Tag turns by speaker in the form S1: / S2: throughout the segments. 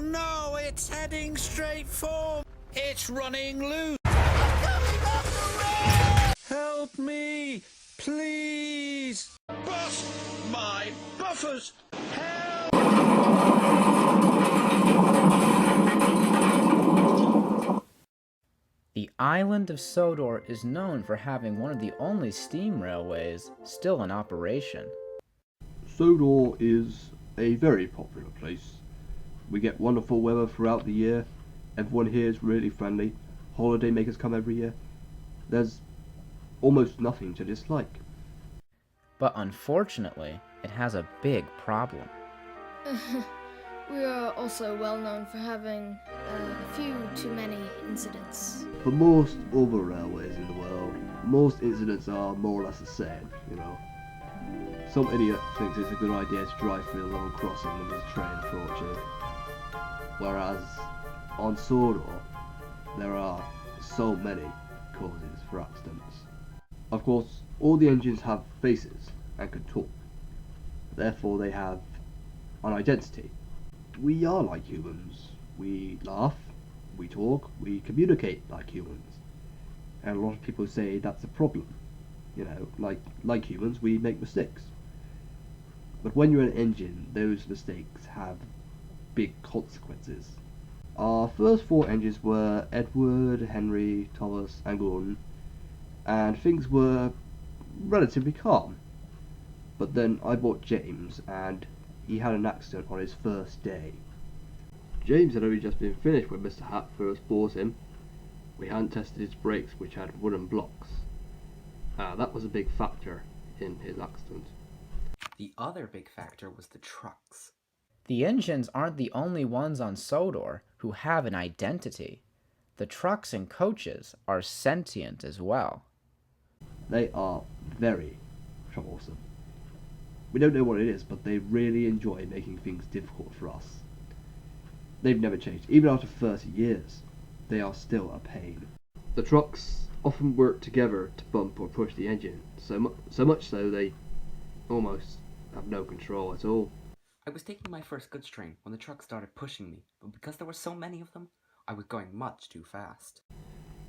S1: no, it's heading straight for... It's running loose. Help me, please. Bust my buffers. Help!
S2: The island of Sodor is known for having one of the only steam railways still in operation.
S3: Sodor is a very popular place. We get wonderful weather throughout the year. Everyone here is really friendly. Holiday makers come every year. There's almost nothing to dislike.
S2: But unfortunately, it has a big problem.
S4: We are also well known for having a few too many incidents.
S3: For most other railways in the world, most incidents are more or less the same, you know. Some idiot thinks it's a good idea to drive through a level crossing when there's a train approaching. Whereas on Sodor, there are so many causes for accidents. Of course, all the engines have faces and can talk. Therefore they have an identity. We are like humans. We laugh, we talk, we communicate like humans. And a lot of people say that's a problem. You know, like humans, we make mistakes. But when you're an engine, those mistakes have big consequences. Our first 4 engines were Edward, Henry, Thomas and Gordon, and things were relatively calm. But then I bought James, and he had an accident on his first day. James had only just been finished when Mr. Hatt first bought him. We hadn't tested his brakes, which had wooden blocks. That was a big factor in his accident.
S5: The other big factor was the trucks.
S2: The engines aren't the only ones on Sodor who have an identity. The trucks and coaches are sentient as well.
S3: They are very troublesome. We don't know what it is, but they really enjoy making things difficult for us. They've never changed. Even after 30 years, they are still a pain. The trucks often work together to bump or push the engine, so much so they almost have no control at all.
S5: I was taking my first goods train when the truck started pushing me, but because there were so many of them, I was going much too fast.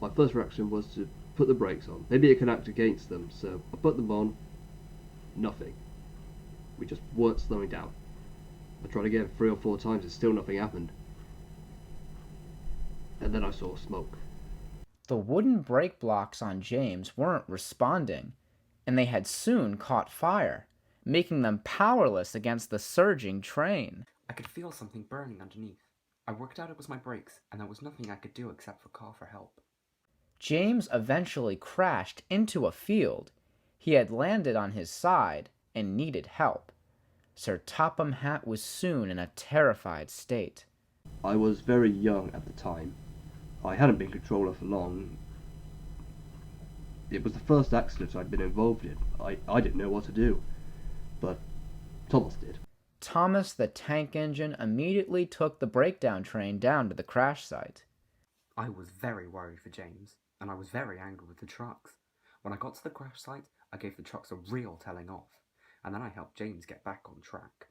S3: My first reaction was to put the brakes on. Maybe it can act against them, so I put them on. Nothing. We just weren't slowing down. I tried again 3 or 4 times and still nothing happened. And then I saw smoke.
S2: The wooden brake blocks on James weren't responding, and they had soon caught fire, making them powerless against the surging train.
S5: I could feel something burning underneath. I worked out it was my brakes, and there was nothing I could do except for call for help.
S2: James eventually crashed into a field. He had landed on his side and needed help. Sir Topham Hatt was soon in a terrified state.
S3: I was very young at the time. I hadn't been controller for long. It was the first accident I'd been involved in. I didn't know what to do, but Thomas did.
S2: Thomas the tank engine immediately took the breakdown train down to the crash site.
S5: I was very worried for James, and I was very angry with the trucks. When I got to the crash site, I gave the trucks a real telling off, and then I helped James get back on track.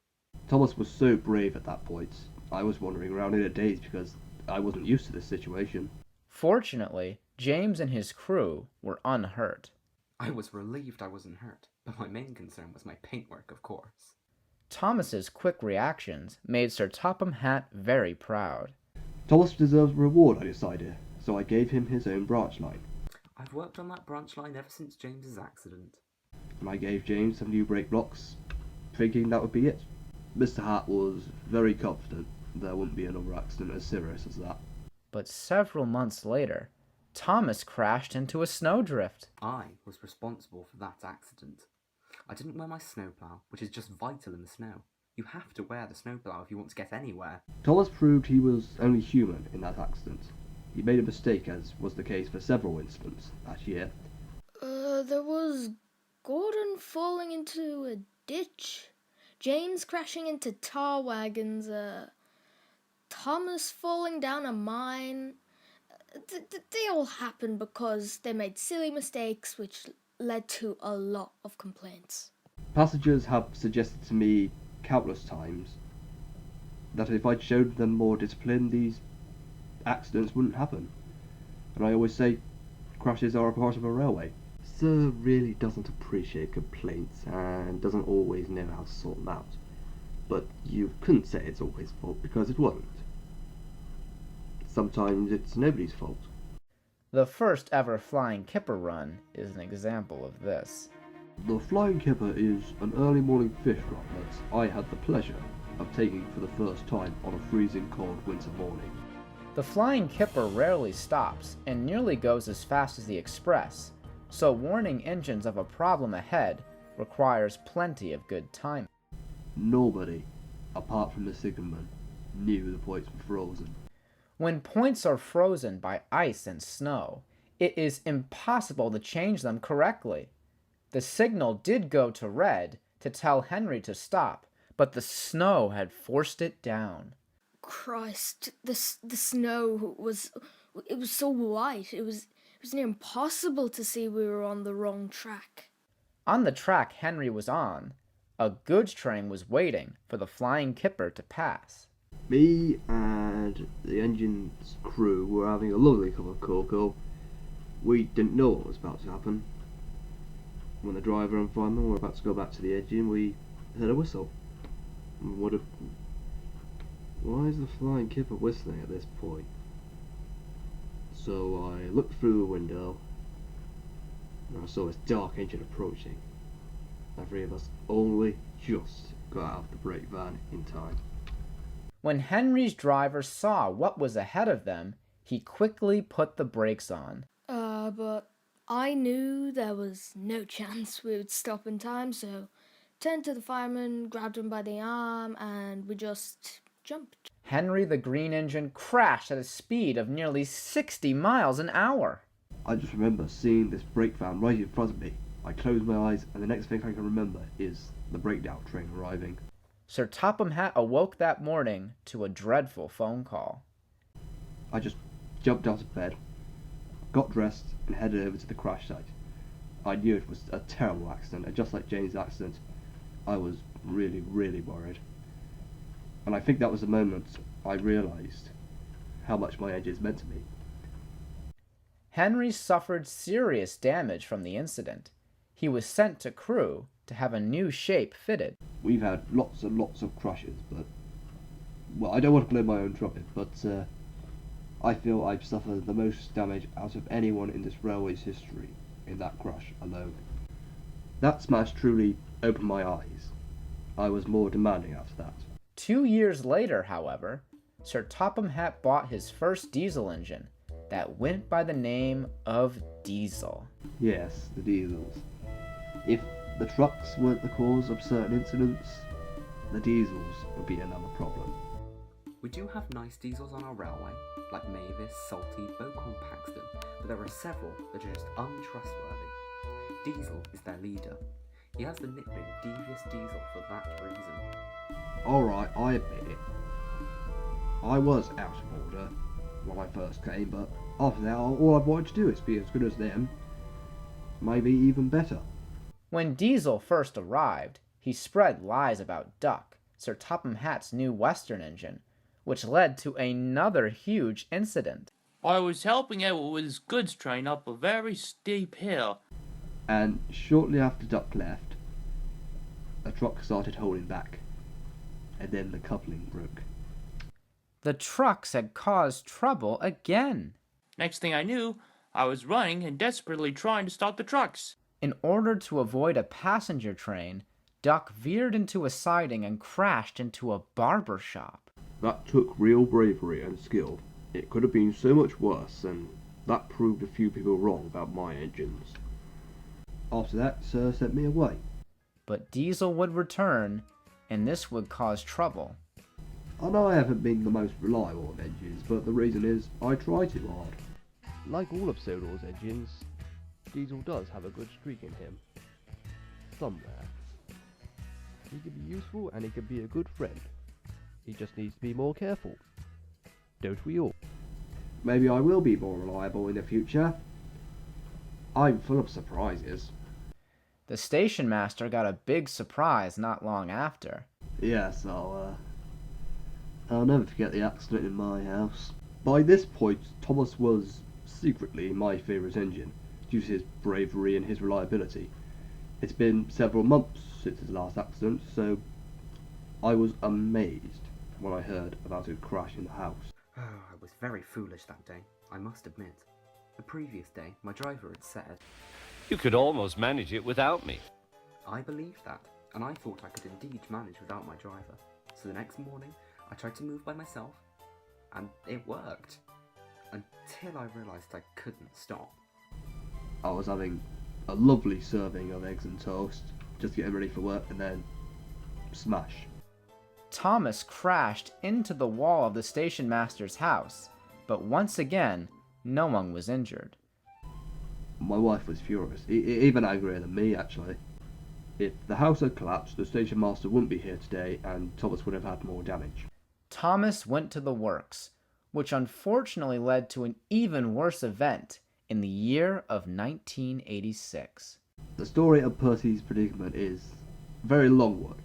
S3: Thomas was so brave at that point. I was wandering around in a daze because I wasn't used to this situation.
S2: Fortunately, James and his crew were unhurt.
S5: I was relieved I wasn't hurt, but my main concern was my paintwork, of course.
S2: Thomas's quick reactions made Sir Topham Hatt very proud.
S3: Thomas deserves a reward, I decided, so I gave him his own branch line.
S5: I've worked on that branch line ever since James's accident.
S3: And I gave James some new brake blocks, thinking that would be it. Mr. Hatt was very confident there wouldn't be another accident as serious as that.
S2: But several months later, Thomas crashed into a snowdrift.
S5: I was responsible for that accident. I didn't wear my snowplow, which is just vital in the snow. You have to wear the snowplow if you want to get anywhere.
S3: Thomas proved he was only human in that accident. He made a mistake, as was the case for several incidents that year.
S4: There was Gordon falling into a ditch, James crashing into tar wagons, Thomas falling down a mine. They all happened because they made silly mistakes which led to a lot of complaints.
S3: Passengers have suggested to me countless times that if I'd showed them more discipline, these accidents wouldn't happen. And I always say, crashes are a part of a railway. Sir really doesn't appreciate complaints and doesn't always know how to sort them out. But you couldn't say it's all his fault because it wasn't. Sometimes it's nobody's fault.
S2: The first ever Flying Kipper run is an example of this.
S3: The Flying Kipper is an early morning fish run that I had the pleasure of taking for the first time on a freezing cold winter morning.
S2: The Flying Kipper rarely stops and nearly goes as fast as the Express, so warning engines of a problem ahead requires plenty of good time.
S3: Nobody, apart from the signalman, knew the points were frozen.
S2: When points are frozen by ice and snow, it is impossible to change them correctly. The signal did go to red to tell Henry to stop, but the snow had forced it down.
S4: Christ, the snow was so white. It was near impossible to see we were on the wrong track.
S2: On the track Henry was on, a goods train was waiting for the Flying Kipper to pass.
S3: Me and the engine's crew were having a lovely cup of cocoa. We didn't know what was about to happen. When the driver and fireman were about to go back to the engine, we heard a whistle. Why is the Flying Kipper whistling at this point? So I looked through the window and I saw this dark engine approaching. The three of us only just got out of the brake van in time.
S2: When Henry's driver saw what was ahead of them, he quickly put the brakes on.
S4: But I knew there was no chance we would stop in time, so turned to the fireman, grabbed him by the arm, and we just jumped.
S2: Henry the Green Engine crashed at a speed of nearly 60 miles an hour.
S3: I just remember seeing this brake van right in front of me. I closed my eyes and the next thing I can remember is the breakdown train arriving.
S2: Sir Topham Hatt awoke that morning to a dreadful phone call.
S3: I just jumped out of bed, got dressed and headed over to the crash site. I knew it was a terrible accident, and just like Jane's accident, I was really, really worried. And I think that was the moment I realised how much my engines meant to me.
S2: Henry suffered serious damage from the incident. He was sent to Crewe to have a new shape fitted.
S3: We've had lots and lots of crashes, but... well, I don't want to blow my own trumpet, but I feel I've suffered the most damage out of anyone in this railway's history in that crash alone. That smash truly opened my eyes. I was more demanding after that.
S2: 2 years later, however, Sir Topham Hatt bought his first diesel engine that went by the name of Diesel.
S3: Yes, the diesels. If the trucks weren't the cause of certain incidents, the diesels would be another problem.
S5: We do have nice diesels on our railway, like Mavis, Salty, Bocorn, Paxton, but there are several that are just untrustworthy. Diesel is their leader. He has the nickname Devious Diesel for that reason.
S3: Alright, I admit it. I was out of order when I first came, but after that all I wanted to do is be as good as them. Maybe even better.
S2: When Diesel first arrived, he spread lies about Duck, Sir Topham Hatt's new Western engine, which led to another huge incident.
S1: I was helping out with his goods train up a very steep hill.
S3: And shortly after Duck left, the truck started holding back, and then the coupling broke.
S2: The trucks had caused trouble again.
S1: Next thing I knew, I was running and desperately trying to stop the trucks.
S2: In order to avoid a passenger train, Duck veered into a siding and crashed into a barber shop.
S3: That took real bravery and skill. It could have been so much worse, and that proved a few people wrong about my engines. After that, Sir sent me away.
S2: But Diesel would return, and this would cause trouble.
S3: I know I haven't been the most reliable of engines, but the reason is I try too hard. Like all of Sodor's engines, Diesel does have a good streak in him. Somewhere. He can be useful and he can be a good friend. He just needs to be more careful. Don't we all? Maybe I will be more reliable in the future. I'm full of surprises.
S2: The station master got a big surprise not long after.
S3: Yes, I'll never forget the accident in my house. By this point, Thomas was secretly my favourite engine, due to his bravery and his reliability. It's been several months since his last accident, so I was amazed when I heard about his crash in the house.
S5: I was very foolish that day, I must admit. The previous day, my driver had said,
S6: You could almost manage it without me.
S5: I believed that, and I thought I could indeed manage without my driver. So the next morning, I tried to move by myself, and it worked. Until I realised I couldn't stop.
S3: I was having a lovely serving of eggs and toast, just getting ready for work, and then smash.
S2: Thomas crashed into the wall of the station master's house, but once again, no one was injured.
S3: My wife was furious, even angrier than me actually. If the house had collapsed, the station master wouldn't be here today, and Thomas would have had more damage.
S2: Thomas went to the works, which unfortunately led to an even worse event in the year of 1986.
S3: The story of Percy's predicament is a very long one.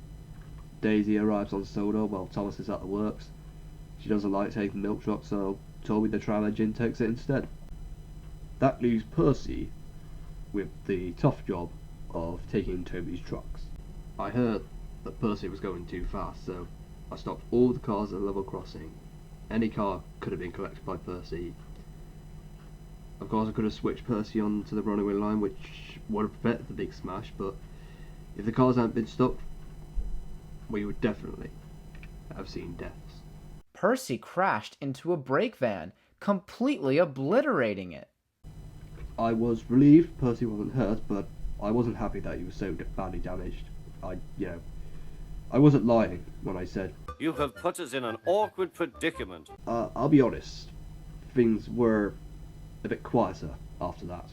S3: Daisy arrives on Sodor while Thomas is at the works. She doesn't like taking the milk truck, so Toby the tram engine takes it instead. That leaves Percy with the tough job of taking Toby's trucks. I heard that Percy was going too fast, so I stopped all the cars at the level crossing. Any car could have been collected by Percy. Of course I could have switched Percy onto the runaway line, which would have prevented the big smash, but if the cars hadn't been stopped, we would definitely have seen deaths.
S2: Percy crashed into a brake van, completely obliterating it.
S3: I was relieved Percy wasn't hurt, but I wasn't happy that he was so badly damaged. I wasn't lying when I said,
S6: You have put us in an awkward predicament.
S3: I'll be honest, things were a bit quieter after that.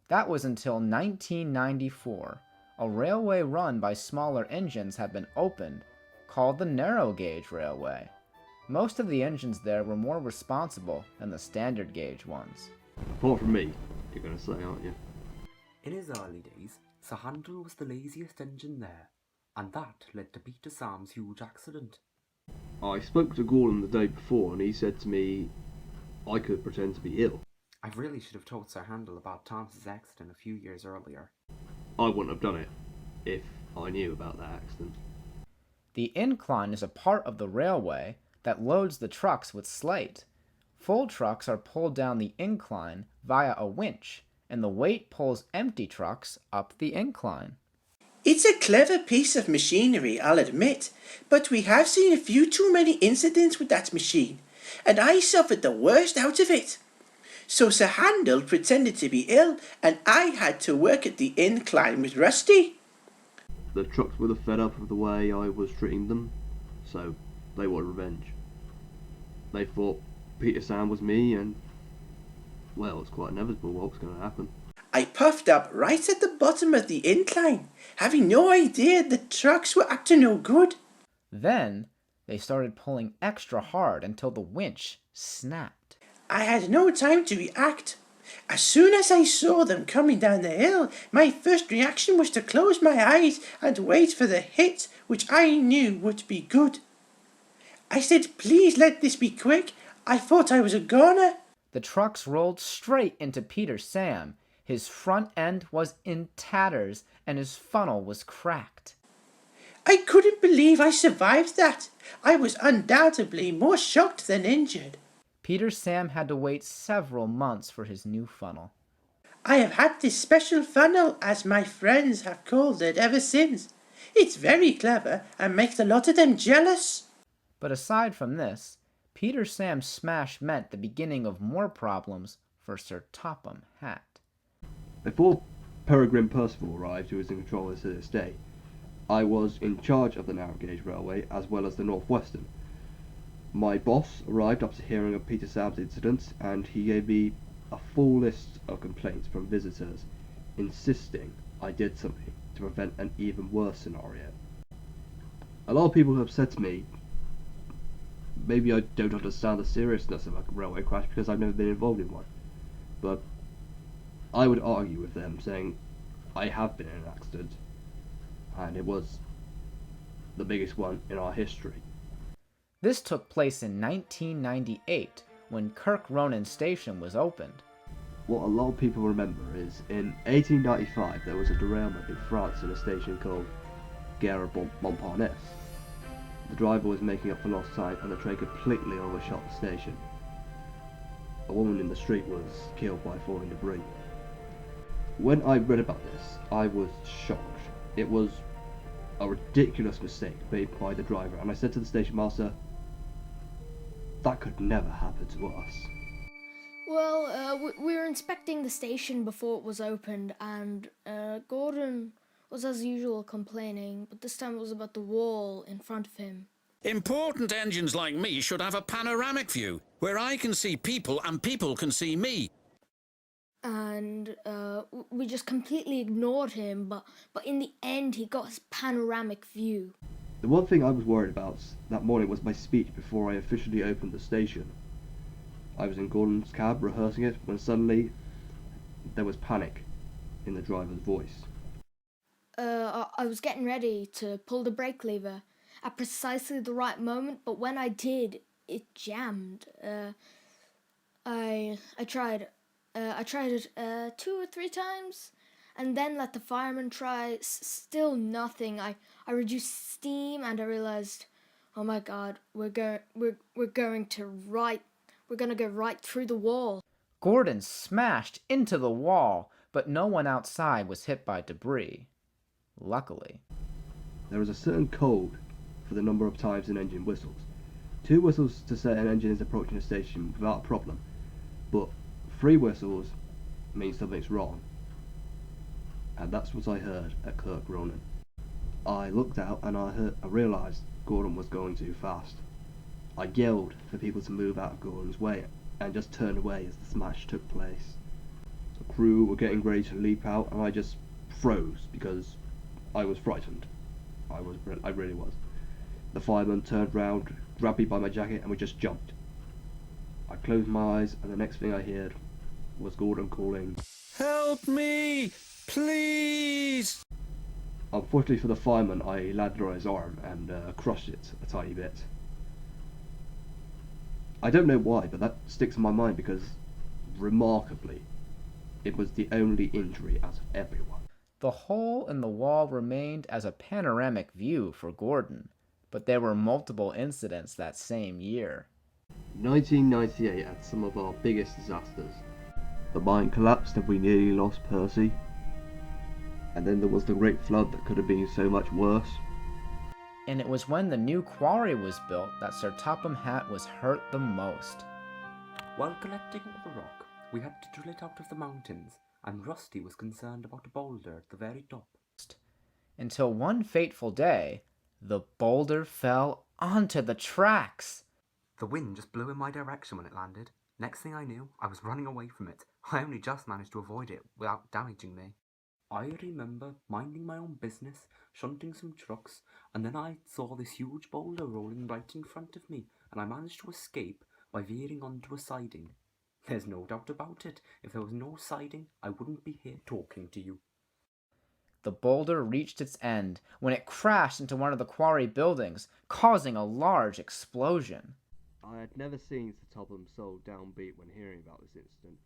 S2: That was until 1994. A railway run by smaller engines had been opened, called the narrow gauge railway. Most of the engines there were more responsible than the standard gauge ones.
S3: Apart from me, you're going to say, aren't you?
S5: In his early days, Sir Handel was the laziest engine there, and that led to Peter Sam's huge accident.
S3: I spoke to Gordon the day before, and he said to me I could pretend to be ill.
S5: I really should have told Sir Handel about Thomas's accident a few years earlier.
S3: I wouldn't have done it if I knew about that accident.
S2: The incline is a part of the railway that loads the trucks with slate. Full trucks are pulled down the incline via a winch, and the weight pulls empty trucks up the incline.
S7: It's a clever piece of machinery, I'll admit, but we have seen a few too many incidents with that machine, and I suffered the worst out of it. So Sir Handel pretended to be ill, and I had to work at the incline with Rusty.
S3: The trucks were fed up with the way I was treating them, so they wanted revenge. They thought Peter Sam was me, and, well, it's quite inevitable what was going to happen.
S7: I puffed up right at the bottom of the incline, having no idea the trucks were up to no good.
S2: Then they started pulling extra hard until the winch snapped.
S7: I had no time to react. As soon as I saw them coming down the hill, my first reaction was to close my eyes and wait for the hit, which I knew would be good. I said, please let this be quick. I thought I was a goner.
S2: The trucks rolled straight into Peter Sam. His front end was in tatters, and his funnel was cracked.
S7: I couldn't believe I survived that. I was undoubtedly more shocked than injured.
S2: Peter Sam had to wait several months for his new funnel.
S7: I have had this special funnel, as my friends have called it, ever since. It's very clever and makes a lot of them jealous.
S2: But aside from this, Peter Sam's smash meant the beginning of more problems for Sir Topham Hatt.
S3: Before Peregrine Percival arrived, who was in control of this to this day, I was in charge of the narrow gauge railway as well as the North Western. My boss arrived after hearing of Peter Sam's incidents, and he gave me a full list of complaints from visitors, insisting I did something to prevent an even worse scenario. A lot of people have said to me, maybe I don't understand the seriousness of a railway crash because I've never been involved in one, but I would argue with them, saying I have been in an accident, and it was the biggest one in our history.
S2: This took place in 1998 when Kirk Ronan Station was opened.
S3: What a lot of people remember is, in 1895 there was a derailment in France in a station called Gare Montparnasse. The driver was making up for lost time and the train completely overshot the station. A woman in the street was killed by falling debris. When I read about this, I was shocked. It was a ridiculous mistake made by the driver, and I said to the station master, that could never happen to us.
S4: Well, we were inspecting the station before it was opened, and Gordon was as usual complaining, but this time it was about the wall in front of him.
S1: Important engines like me should have a panoramic view, where I can see people and people can see me.
S4: And we just completely ignored him, but in the end he got his panoramic view.
S3: The one thing I was worried about that morning was my speech before I officially opened the station. I was in Gordon's cab rehearsing it when suddenly there was panic in the driver's voice.
S4: I was getting ready to pull the brake lever at precisely the right moment, but when I did, it jammed. I tried it 2 or 3 times, and then let the fireman try. Still nothing. I reduced steam, and I realized, oh my God, we're going to go right through the wall.
S2: Gordon smashed into the wall, but no one outside was hit by debris. Luckily.
S3: There is a certain code for the number of times an engine whistles. 2 whistles to say an engine is approaching a station without a problem, but 3 whistles means something's wrong. And that's what I heard at Kirk Ronan. I looked out and I realised Gordon was going too fast. I yelled for people to move out of Gordon's way and just turned away as the smash took place. The crew were getting ready to leap out and I just froze because I was frightened. I really was. The fireman turned round, grabbed me by my jacket and we just jumped. I closed my eyes and the next thing I heard was Gordon calling,
S1: Help me, please!
S3: Unfortunately for the fireman, I landed on his arm and crushed it a tiny bit. I don't know why, but that sticks in my mind because, remarkably, it was the only injury out of everyone.
S2: The hole in the wall remained as a panoramic view for Gordon, but there were multiple incidents that same year.
S3: 1998 had some of our biggest disasters. The mine collapsed and we nearly lost Percy. And then there was the Great Flood that could have been so much worse.
S2: And it was when the new quarry was built that Sir Topham Hatt was hurt the most.
S5: While collecting all the rock, we had to drill it out of the mountains, and Rusty was concerned about a boulder at the very top.
S2: Until one fateful day, the boulder fell onto the tracks.
S5: The wind just blew in my direction when it landed. Next thing I knew, I was running away from it. I only just managed to avoid it without damaging me. I remember minding my own business, shunting some trucks, and then I saw this huge boulder rolling right in front of me, and I managed to escape by veering onto a siding. There's no doubt about it. If there was no siding, I wouldn't be here talking to you.
S2: The boulder reached its end when it crashed into one of the quarry buildings, causing a large explosion.
S3: I had never seen Sir Topham so downbeat when hearing about this incident.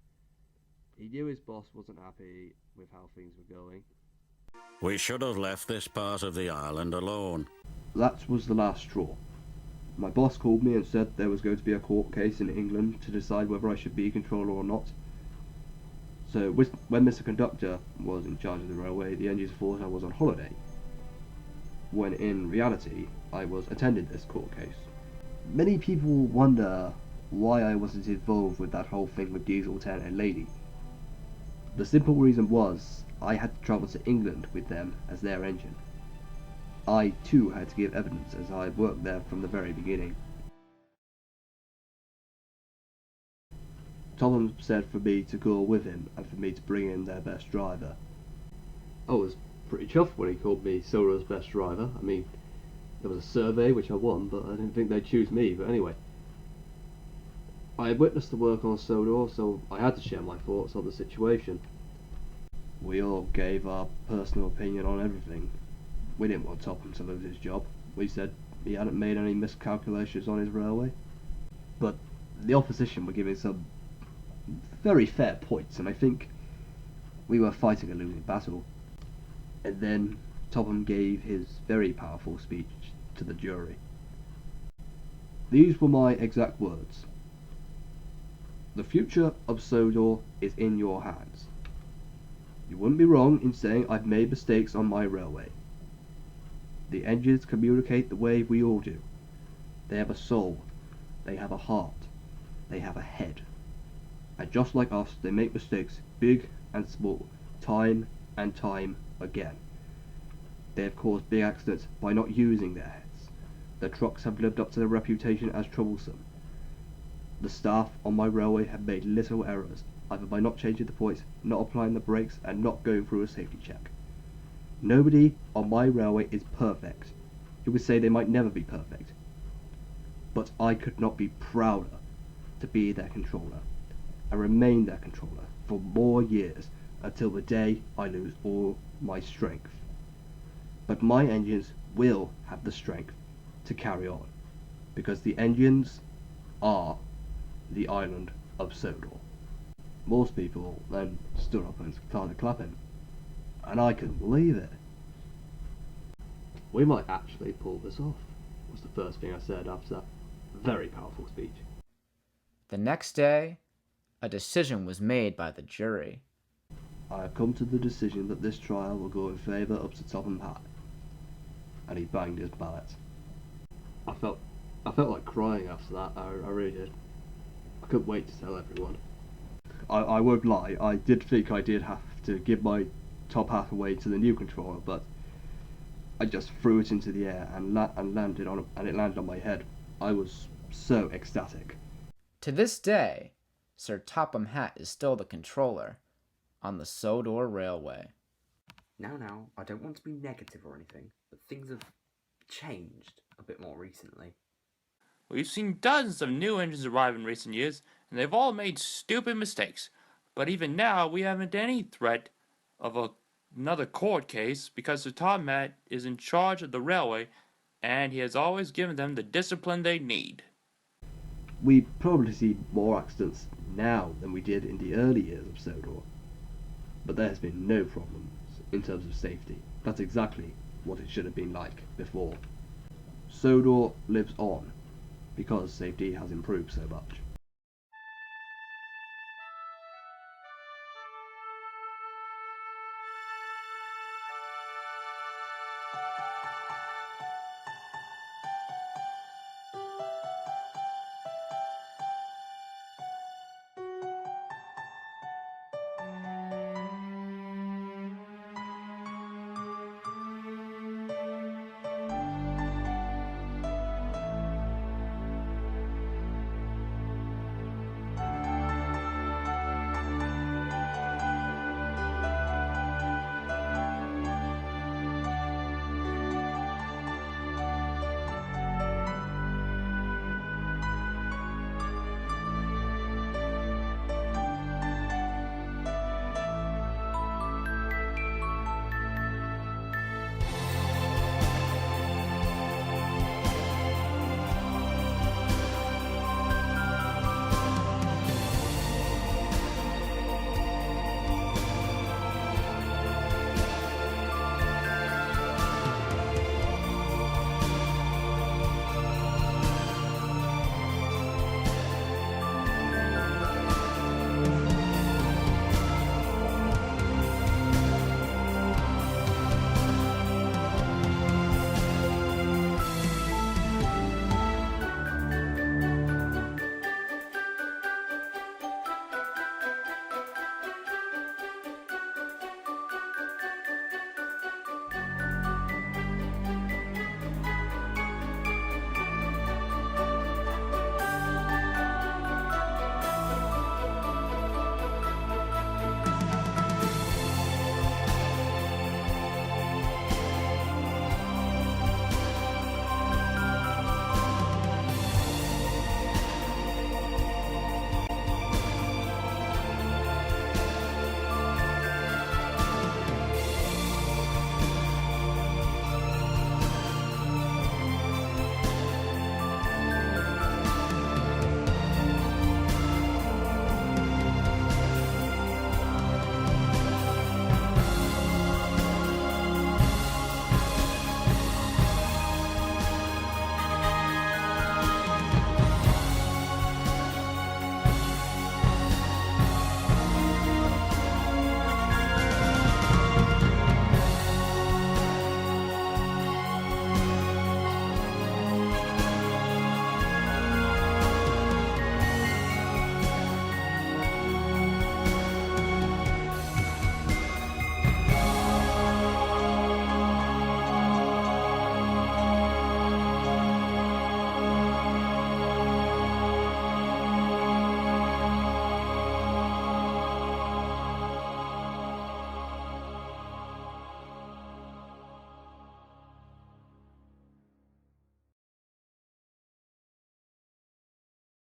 S3: He knew his boss wasn't happy with how things were going.
S8: We should have left this part of the island alone.
S3: That was the last straw. My boss called me and said there was going to be a court case in England to decide whether I should be controller or not. So when Mr. Conductor was in charge of the railway, the engineers thought I was on holiday, when in reality I was attending this court case. Many people wonder why I wasn't involved with that whole thing with Diesel 10 and Lady. The simple reason was I had to travel to England with them as their engine. I too had to give evidence as I had worked there from the very beginning. Topham said for me to go with him and for me to bring in their best driver. I was pretty chuffed when he called me Sodor's best driver. I mean, there was a survey which I won, but I didn't think they'd choose me, but anyway. I had witnessed the work on Sodor, so I had to share my thoughts on the situation. We all gave our personal opinion on everything. We didn't want Topham to lose his job. We said he hadn't made any miscalculations on his railway. But the opposition were giving some very fair points, and I think we were fighting a losing battle. And then Topham gave his very powerful speech to the jury. These were my exact words. The future of Sodor is in your hands. You wouldn't be wrong in saying I've made mistakes on my railway. The engines communicate the way we all do. They have a soul, they have a heart, they have a head. And just like us, they make mistakes, big and small, time and time again. They have caused big accidents by not using their heads. The trucks have lived up to their reputation as troublesome. The staff on my railway have made little errors, either by not changing the points, not applying the brakes, and not going through a safety check. Nobody on my railway is perfect. You would say they might never be perfect. But I could not be prouder to be their controller, and remain their controller for more years until the day I lose all my strength. But my engines will have the strength to carry on, because the engines are the island of Sodor. Most people then stood up and started clapping, and I couldn't believe it. We might actually pull this off, was the first thing I said after that very powerful speech.
S2: The next day, a decision was made by the jury.
S3: I have come to the decision that this trial will go in favour of Sir Topham Hatt. And he banged his mallet. I felt like crying after that, I really did. I couldn't wait to tell everyone. I won't lie, I did think I did have to give my top hat away to the new controller, but I just threw it into the air and it landed on my head. I was so ecstatic.
S2: To this day, Sir Topham Hatt is still the controller on the Sodor Railway.
S5: Now, I don't want to be negative or anything, but things have changed a bit more recently.
S9: We've seen dozens of new engines arrive in recent years, and they've all made stupid mistakes. But even now, we haven't any threat of another court case because Sir Topham Hatt is in charge of the railway, and he has always given them the discipline they need.
S3: We probably see more accidents now than we did in the early years of Sodor, but there has been no problems in terms of safety. That's exactly what it should have been like before. Sodor lives on because safety has improved so much.